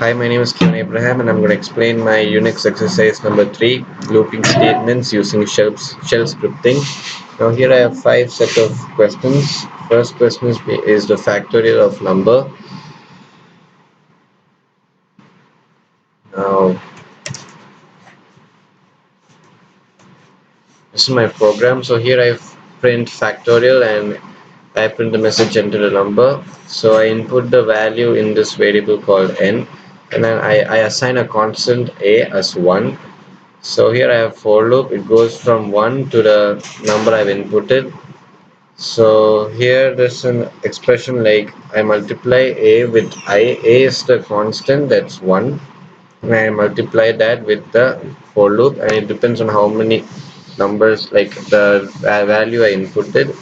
Hi, my name is Kiran Abraham and I'm going to explain my Unix exercise number 3, looping statements using shell scripting. Now here I have 5 set of questions. First question is the factorial of number. Now this is my program. So here I print factorial and I print the message enter the number. So I input the value in this variable called n, and then I assign a constant a as 1. So here I have for loop. It goes from 1 to the number I've inputted. So here there's an expression like I multiply a with I. A is the constant, that's 1. And I multiply that with the for loop, and it depends on how many numbers, like the value I inputted.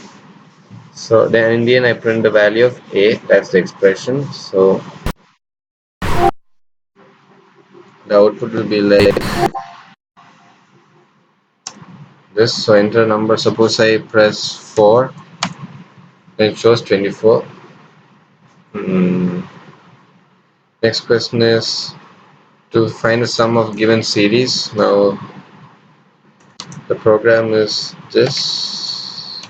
So then in the end I print the value of a, that's the expression. So the output will be like this. So enter a number, suppose I press 4, then it shows 24. Next question is to find the sum of given series. Now the program is this.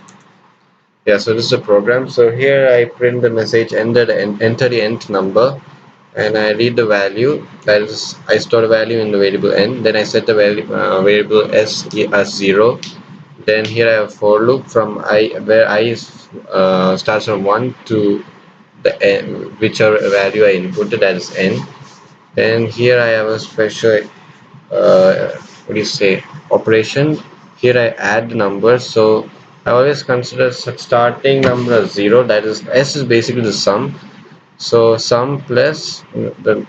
Yeah, so this is the program. So here I print the message enter the nth number, and I read the value. That is, I store the value in the variable n. Then I set the variable s as 0. Then here I have for loop from I, where I starts from 1 to the n, whichever value I inputted, that is n. Then here I have a special what do you say, operation. Here I add the numbers. So I always consider starting number as 0, that is s is basically the sum. So sum plus the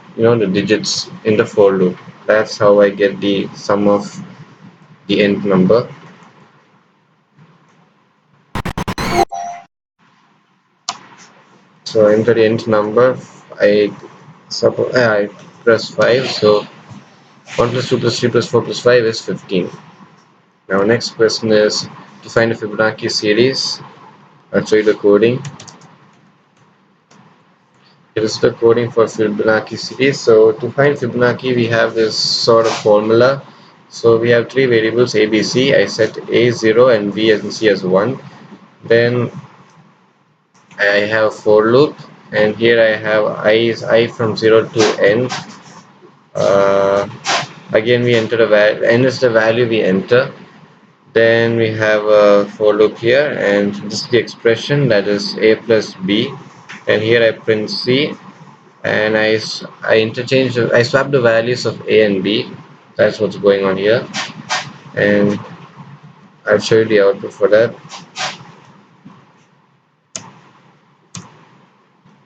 digits in the for loop. That's how I get the sum of the nth number. So enter the nth number. I suppose I press 5. So 1 plus 2 plus 3 plus 4 plus 5 is 15. Now next question is to find a Fibonacci series. I'll show you the coding. It is the coding for Fibonacci series. So to find Fibonacci, we have this sort of formula. So we have 3 variables a, b, c. I set a 0 and b and c as 1. Then I have for loop, and here I have I from 0 to n. Again we enter the value, n is the value we enter. Then we have a for loop here, and this is the expression, that is a plus b. And here I print c, and I swap the values of a and b. That's what's going on here, and I'll show you the output for that.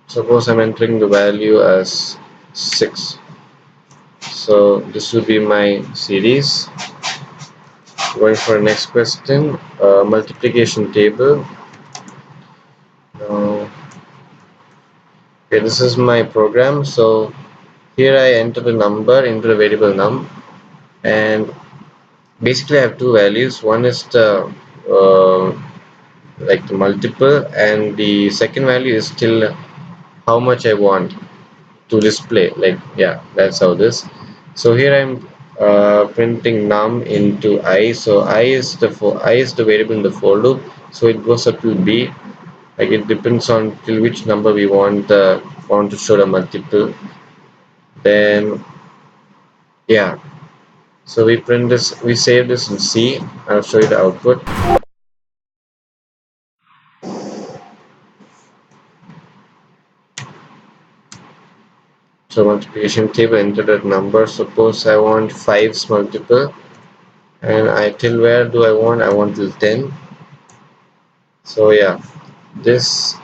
Suppose I'm entering the value as 6. So this will be my series. Going for the next question, multiplication table. Now, okay, this is my program. So here I enter the number into the variable num, and basically I have 2 values. One is the like the multiple, and the second value is still how much I want to display. Like, yeah, that's how this. So here I'm printing num into I. So I is the variable in the for loop. So it goes up to b. Like, it depends on till which number we want to show the multiple. Then yeah, so we print this, we save this in C. I'll show you the output. So multiplication table, enter that number. Suppose I want 5's multiple, and I till where do I want? I want till 10. So yeah, this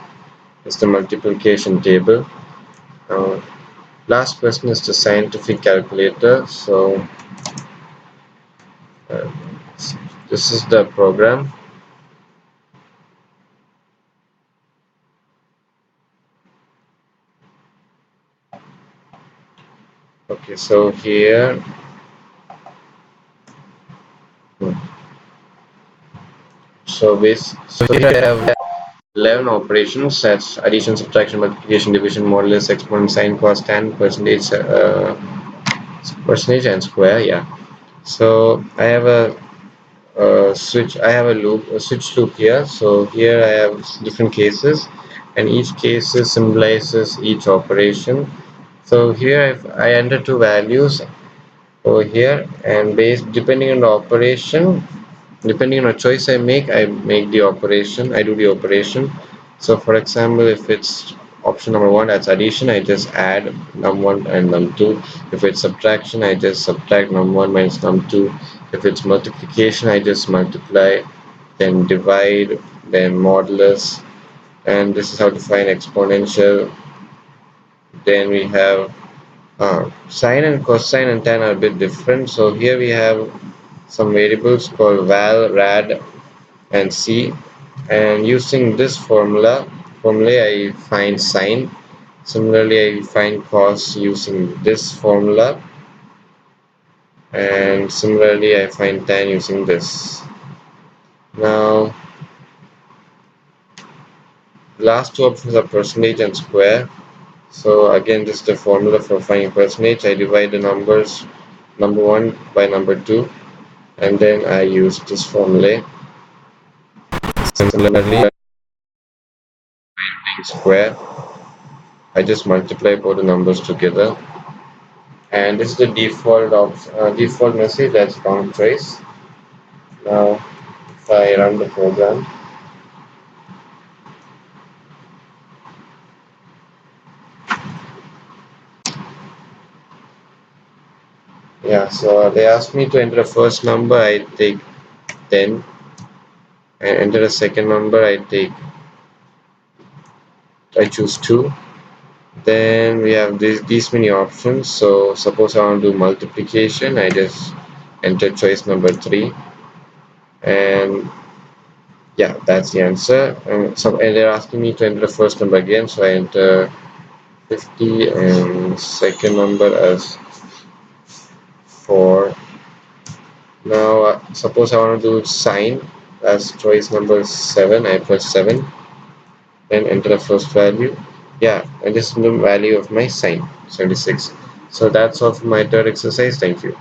is the multiplication table. Last question is the scientific calculator. So uh, this is the program. Okay, so here so here I have 11 operations, that's addition, subtraction, multiplication, division, modulus, exponent, sine, cos, tan, percentage and square. Yeah. So I have a switch loop here. So here I have different cases, and each case symbolizes each operation. So here I enter two values over here, and based depending on the operation, depending on a choice I make the operation, I do the operation. So for example, if it's option number one, that's addition, I just add num1 and num2. If it's subtraction, I just subtract num1 minus num2. If it's multiplication, I just multiply, then divide, then modulus, and this is how to find exponential. Then we have sine and cosine and tan are a bit different. So here we have some variables called val, rad, and C, and using this formula I find sine. Similarly, I find cos using this formula, and similarly I find tan using this. Now the last two options are percentage and square. So again, this is the formula for finding percentage. I divide the numbers number one by number two, and then I use this formula. Similarly, square, I just multiply both the numbers together, and this is the default message, that's count trace. Now if I run the program, yeah, so they asked me to enter the first number, I take 10, and enter the second number, I choose 2. Then we have these many options. So suppose I want to do multiplication, I just enter choice number 3, and yeah, that's the answer. And they're asking me to enter the first number again, so I enter 50 and second number as 4. Now suppose I want to do sine, as choice number 7, I press 7, then enter the first value. Yeah, and this is the value of my sine, 76. So that's all for my third exercise. Thank you.